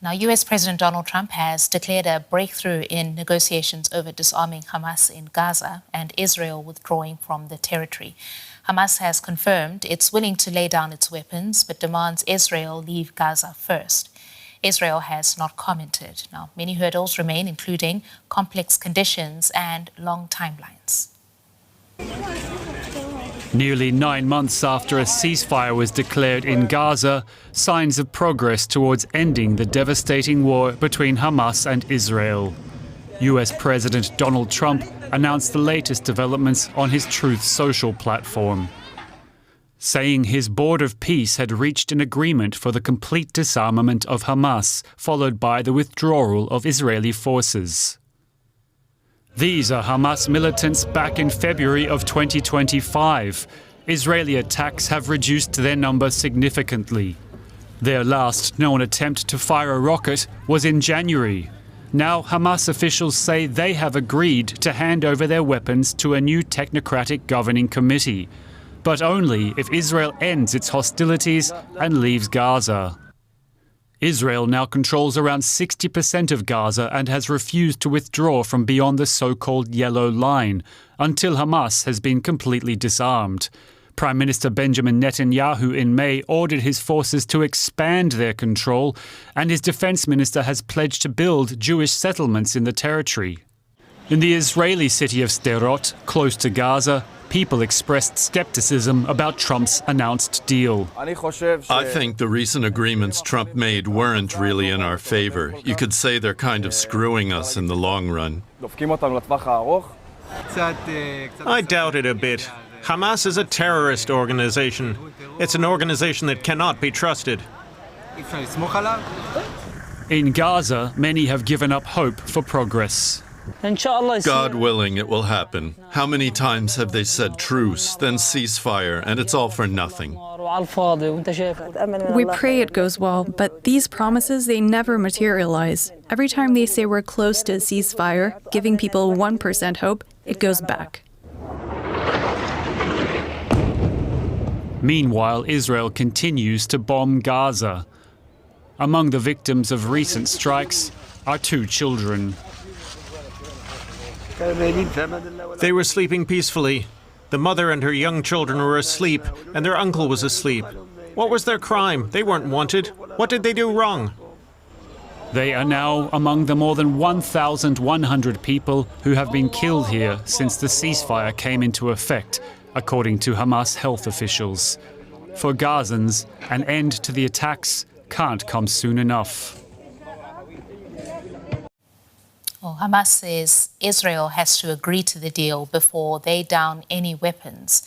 Now, US President Donald Trump has declared a breakthrough in negotiations over disarming Hamas in Gaza and Israel withdrawing from the territory. Hamas has confirmed it's willing to lay down its weapons, but demands Israel leave Gaza first. Israel has not commented. Now, many hurdles remain, including complex conditions and long timelines. Nearly 9 months after a ceasefire was declared in Gaza, signs of progress towards ending the devastating war between Hamas and Israel. US President Donald Trump announced the latest developments on his Truth Social platform, saying his Board of Peace had reached an agreement for the complete disarmament of Hamas, followed by the withdrawal of Israeli forces. These are Hamas militants back in February of 2025. Israeli attacks have reduced their number significantly. Their last known attempt to fire a rocket was in January. Now Hamas officials say they have agreed to hand over their weapons to a new technocratic governing committee, but only if Israel ends its hostilities and leaves Gaza. Israel now controls around 60% of Gaza and has refused to withdraw from beyond the so-called Yellow Line until Hamas has been completely disarmed. Prime Minister Benjamin Netanyahu in May ordered his forces to expand their control, and his defense minister has pledged to build Jewish settlements in the territory. In the Israeli city of Sderot, close to Gaza, people expressed skepticism about Trump's announced deal. I think the recent agreements Trump made weren't really in our favor. You could say they're kind of screwing us in the long run. I doubt it a bit. Hamas is a terrorist organization. It's an organization that cannot be trusted. In Gaza, many have given up hope for progress. God willing, it will happen. How many times have they said truce, then ceasefire, and it's all for nothing? We pray it goes well, but these promises, they never materialize. Every time they say we're close to a ceasefire, giving people 1% hope, it goes back. Meanwhile, Israel continues to bomb Gaza. Among the victims of recent strikes are 2 children. They were sleeping peacefully. The mother and her young children were asleep, and their uncle was asleep. What was their crime? They weren't wanted. What did they do wrong? They are now among the more than 1,100 people who have been killed here since the ceasefire came into effect, according to Hamas health officials. For Gazans, an end to the attacks can't come soon enough. Well, Hamas says Israel has to agree to the deal before they down any weapons.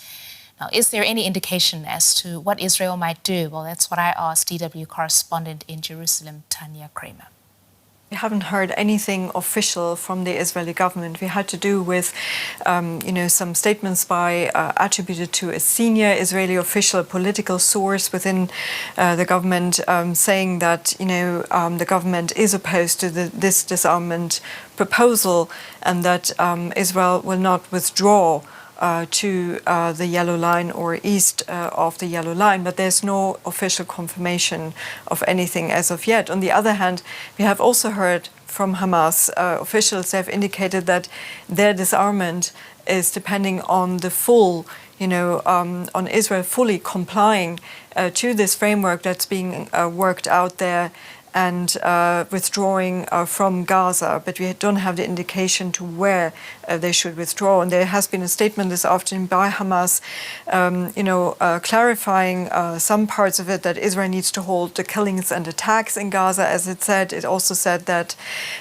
Now, is there any indication as to what Israel might do? Well, that's what I asked DW correspondent in Jerusalem, Tania Krämer. We haven't heard anything official from the Israeli government. We had to do with, some statements attributed to a senior Israeli official, a political source within the government, saying that the government is opposed to this disarmament proposal, and that Israel will not withdraw to the Yellow Line or east of the Yellow Line, but there's no official confirmation of anything as of yet. On the other hand, we have also heard from Hamas officials have indicated that their disarmament is depending on the full, on Israel fully complying to this framework that's being worked out there and withdrawing from Gaza, but we don't have the indication to where they should withdraw. And there has been a statement this afternoon by Hamas, clarifying some parts of it, that Israel needs to hold the killings and attacks in Gaza, as it said. It also said that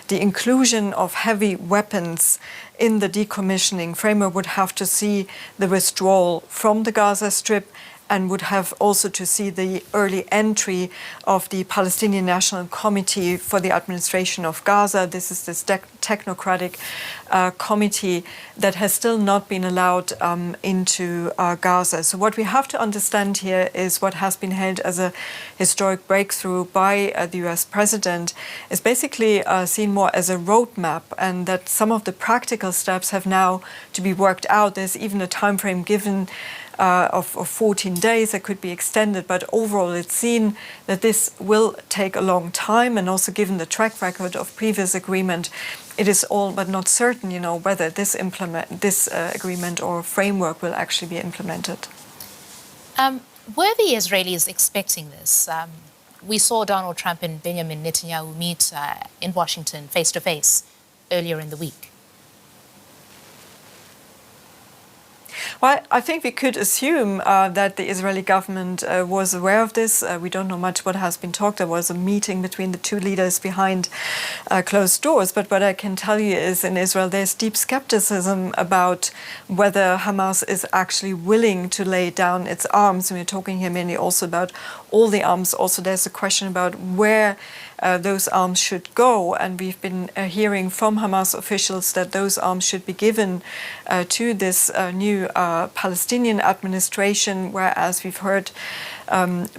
the inclusion of heavy weapons in the decommissioning framework would have to see the withdrawal from the Gaza Strip, and would have also to see the early entry of the Palestinian National Committee for the Administration of Gaza. This is this technocratic committee that has still not been allowed into Gaza. So what we have to understand here is what has been hailed as a historic breakthrough by the US president is basically seen more as a roadmap, and that some of the practical steps have now to be worked out. There's even a time frame given of 14 days that could be extended. But overall, it's seen that this will take a long time, and also given the track record of previous agreement, it is all but not certain, whether this agreement or framework will actually be implemented. Were the Israelis expecting this? We saw Donald Trump and Benjamin Netanyahu meet in Washington face-to-face earlier in the week. Well, I think we could assume that the Israeli government was aware of this. We don't know much what has been talked. There was a meeting between the two leaders behind closed doors. But what I can tell you is in Israel, there's deep skepticism about whether Hamas is actually willing to lay down its arms. And we're talking here mainly also about all the arms. Also, there's a question about where those arms should go. And we've been hearing from Hamas officials that those arms should be given to this new Palestinian administration, whereas we've heard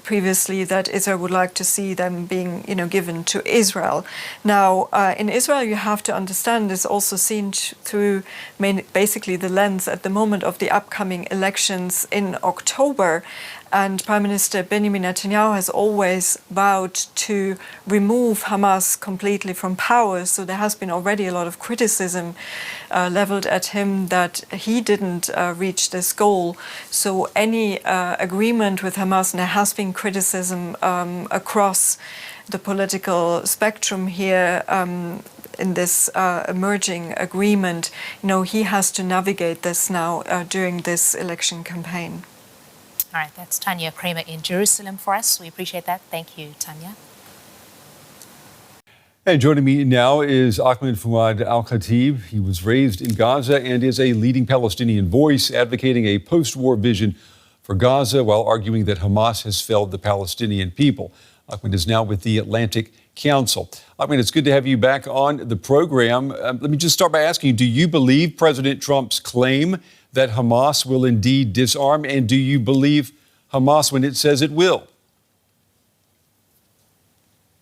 previously that Israel would like to see them being, given to Israel. Now, in Israel, you have to understand this also seen through basically the lens at the moment of the upcoming elections in October. And Prime Minister Benjamin Netanyahu has always vowed to remove Hamas completely from power. So there has been already a lot of criticism leveled at him that he didn't reach this goal. So any agreement with Hamas, and there has been criticism across the political spectrum here in this emerging agreement, he has to navigate this now during this election campaign. All right, that's Tania Krämer in Jerusalem for us. We appreciate that. Thank you, Tania. And joining me now is Ahmed Al-Khatib. He was raised in Gaza and is a leading Palestinian voice advocating a post-war vision for Gaza while arguing that Hamas has failed the Palestinian people. Ahmed is now with the Atlantic Council. Ahmed, it's good to have you back on the program. Let me just start by asking you, do you believe President Trump's claim that Hamas will indeed disarm? And do you believe Hamas when it says it will?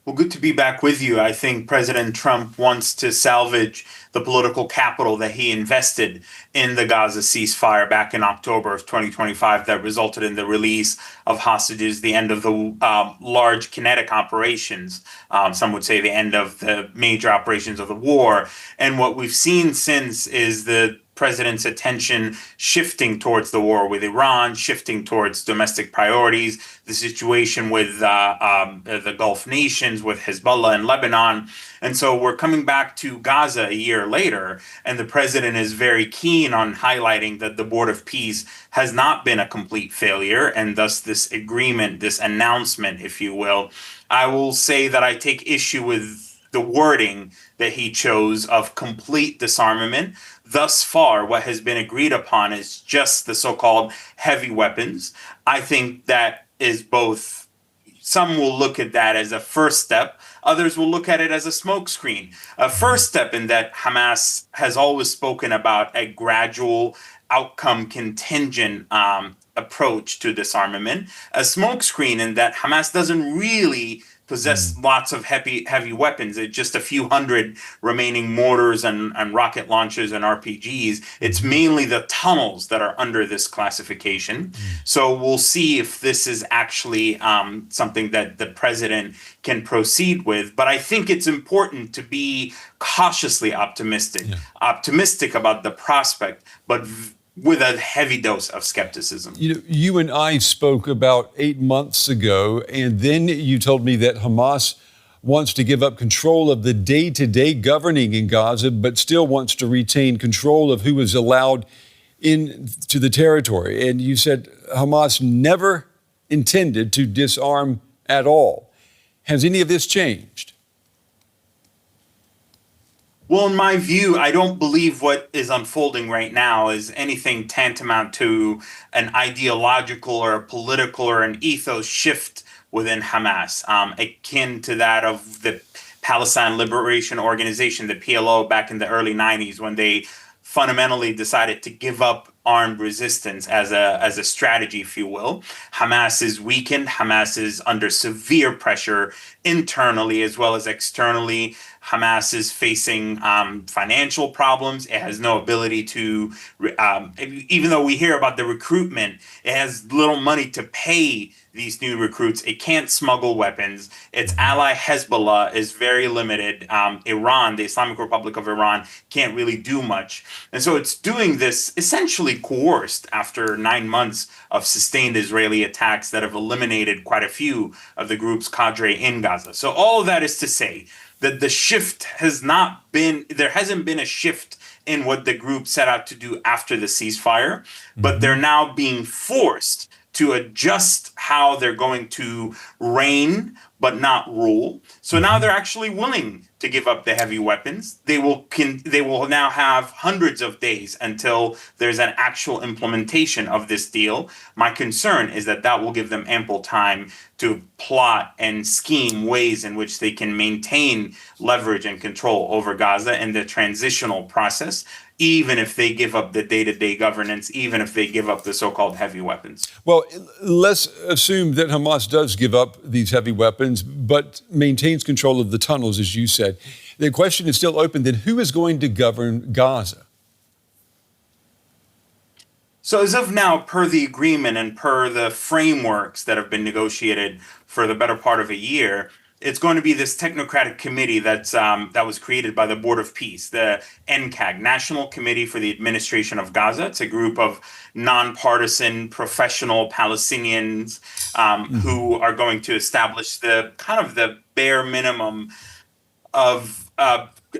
Well, good to be back with you. I think President Trump wants to salvage the political capital that he invested in the Gaza ceasefire back in October of 2025 that resulted in the release of hostages, the end of the large kinetic operations. Some would say the end of the major operations of the war. And what we've seen since is the president's attention shifting towards the war with Iran, shifting towards domestic priorities, the situation with the Gulf nations, with Hezbollah and Lebanon. And so we're coming back to Gaza a year later, and the president is very keen on highlighting that the Board of Peace has not been a complete failure, and thus this agreement, this announcement, if you will. I will say that I take issue with the wording that he chose of complete disarmament. Thus far, what has been agreed upon is just the so-called heavy weapons. I think that is both, some will look at that as a first step, others will look at it as a smokescreen. A first step in that Hamas has always spoken about a gradual outcome contingent approach to disarmament. A smokescreen in that Hamas doesn't really possess lots of heavy weapons. It's just a few hundred remaining mortars and rocket launchers and RPGs. It's mainly the tunnels that are under this classification. So we'll see if this is actually something that the president can proceed with. But I think it's important to be cautiously optimistic, optimistic about the prospect, but with a heavy dose of skepticism. You and I spoke about 8 months ago, and then you told me that Hamas wants to give up control of the day-to-day governing in Gaza, but still wants to retain control of who is allowed into the territory. And you said Hamas never intended to disarm at all. Has any of this changed? Well, in my view, I don't believe what is unfolding right now is anything tantamount to an ideological or a political or an ethos shift within Hamas, akin to that of the Palestine Liberation Organization, the PLO, back in the early 90s, when they fundamentally decided to give up armed resistance as a strategy, if you will. Hamas is weakened. Hamas is under severe pressure internally as well as externally. Hamas is facing financial problems. It has no ability to, even though we hear about the recruitment, it has little money to pay these new recruits. It can't smuggle weapons. Its ally Hezbollah is very limited. Iran, the Islamic Republic of Iran, can't really do much. And so it's doing this essentially coerced after 9 months of sustained Israeli attacks that have eliminated quite a few of the group's cadre in Gaza. So all of that is to say that the shift has not been, there hasn't been a shift in what the group set out to do after the ceasefire, but they're now being forced to adjust how they're going to reign but not rule. So now they're actually willing to give up the heavy weapons. They will now have hundreds of days until there's an actual implementation of this deal. My concern is that that will give them ample time to plot and scheme ways in which they can maintain leverage and control over Gaza in the transitional process, even if they give up the day-to-day governance, even if they give up the so-called heavy weapons. Well, let's assume that Hamas does give up these heavy weapons, but maintains control of the tunnels, as you said. The question is still open, then who is going to govern Gaza? So as of now, per the agreement and per the frameworks that have been negotiated for the better part of a year, it's going to be this technocratic committee that was created by the Board of Peace, the NCAG, National Committee for the Administration of Gaza. It's a group of nonpartisan, professional Palestinians who are going to establish the kind of the bare minimum of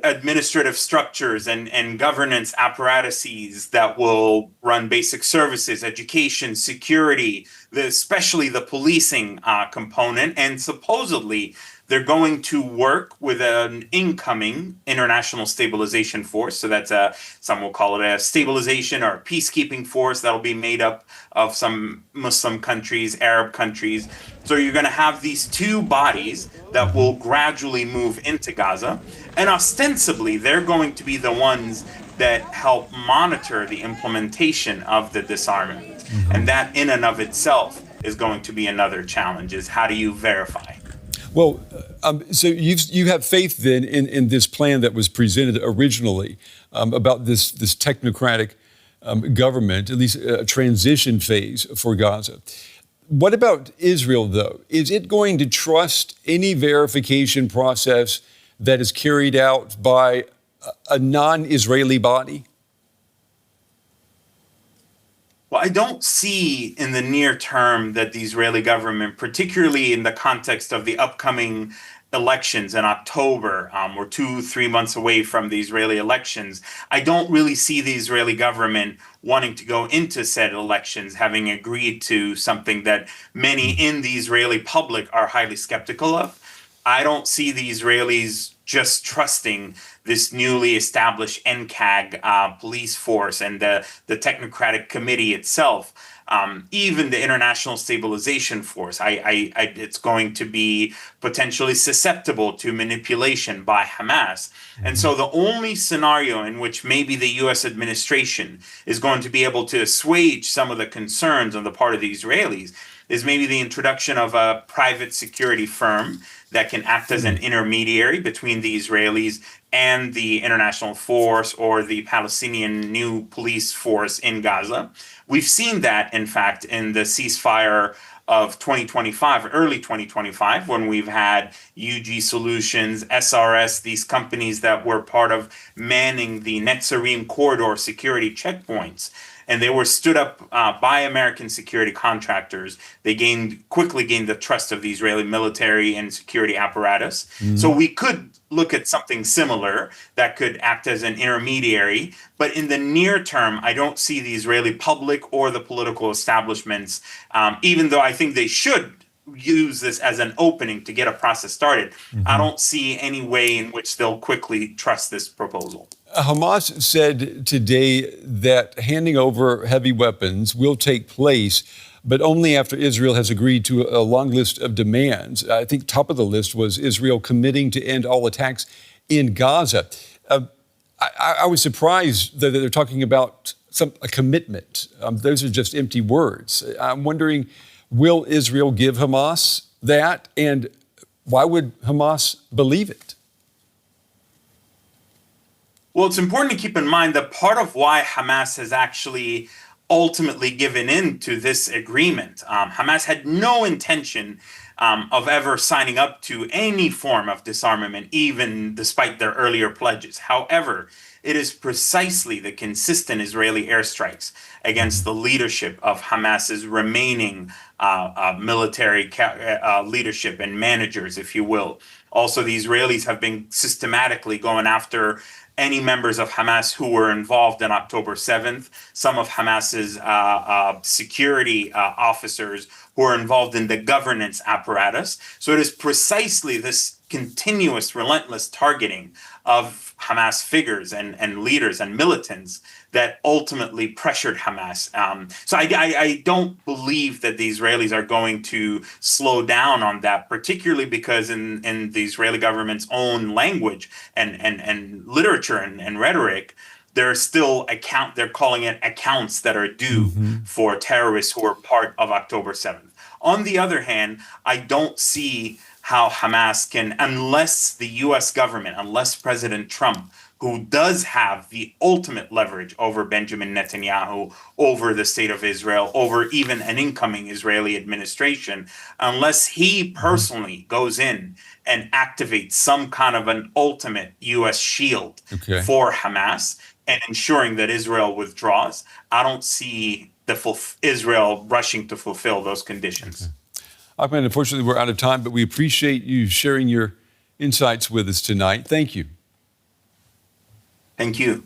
administrative structures and governance apparatuses that will run basic services, education, security, especially the policing component. And supposedly, they're going to work with an incoming international stabilization force. So that's some will call it a stabilization or a peacekeeping force that'll be made up of some Muslim countries, Arab countries. So you're going to have these two bodies that will gradually move into Gaza. And ostensibly, they're going to be the ones that help monitor the implementation of the disarmament. And that in and of itself is going to be another challenge, is how do you verify? Well, so you have faith then in this plan that was presented originally about this technocratic government, at least a transition phase for Gaza. What about Israel, though? Is it going to trust any verification process that is carried out by a non-Israeli body? Well, I don't see in the near term that the Israeli government, particularly in the context of the upcoming elections in October, we're 2-3 months away from the Israeli elections. I don't really see the Israeli government wanting to go into said elections, having agreed to something that many in the Israeli public are highly skeptical of. I don't see the Israelis just trusting this newly established NCAG police force and the technocratic committee itself. Even the International Stabilization Force, it's going to be potentially susceptible to manipulation by Hamas. And so the only scenario in which maybe the U.S. administration is going to be able to assuage some of the concerns on the part of the Israelis is maybe the introduction of a private security firm that can act as an intermediary between the Israelis and the international force or the Palestinian new police force in Gaza. We've seen that, in fact, in the ceasefire of 2025, early 2025, when we've had UG Solutions, SRS, these companies that were part of manning the Netzarim corridor security checkpoints. And they were stood up by American security contractors. They quickly gained the trust of the Israeli military and security apparatus. So we could look at something similar that could act as an intermediary. But in the near term, I don't see the Israeli public or the political establishments, even though I think they should use this as an opening to get a process started. I don't see any way in which they'll quickly trust this proposal. Hamas said today that handing over heavy weapons will take place, but only after Israel has agreed to a long list of demands. I think top of the list was Israel committing to end all attacks in Gaza. I was surprised that they're talking about a commitment. Those are just empty words. I'm wondering, will Israel give Hamas that? And why would Hamas believe it? Well, it's important to keep in mind that part of why Hamas has actually ultimately given in to this agreement, Hamas had no intention of ever signing up to any form of disarmament, even despite their earlier pledges. However, it is precisely the consistent Israeli airstrikes against the leadership of Hamas's remaining military leadership and managers, if you will. Also, the Israelis have been systematically going after any members of Hamas who were involved in October 7th, some of Hamas's security officers who are involved in the governance apparatus. So it is precisely this continuous, relentless targeting of Hamas figures and leaders and militants that ultimately pressured Hamas. So I don't believe that the Israelis are going to slow down on that, particularly because in the Israeli government's own language and literature and rhetoric, they're calling it accounts that are due for terrorists who are part of October 7th. On the other hand, I don't see how Hamas can, unless the US government, unless President Trump, who does have the ultimate leverage over Benjamin Netanyahu, over the state of Israel, over even an incoming Israeli administration, unless he personally goes in and activates some kind of an ultimate US shield for Hamas and ensuring that Israel withdraws, I don't see Israel rushing to fulfill those conditions. Ahmed, unfortunately, we're out of time, but we appreciate you sharing your insights with us tonight. Thank you. Thank you.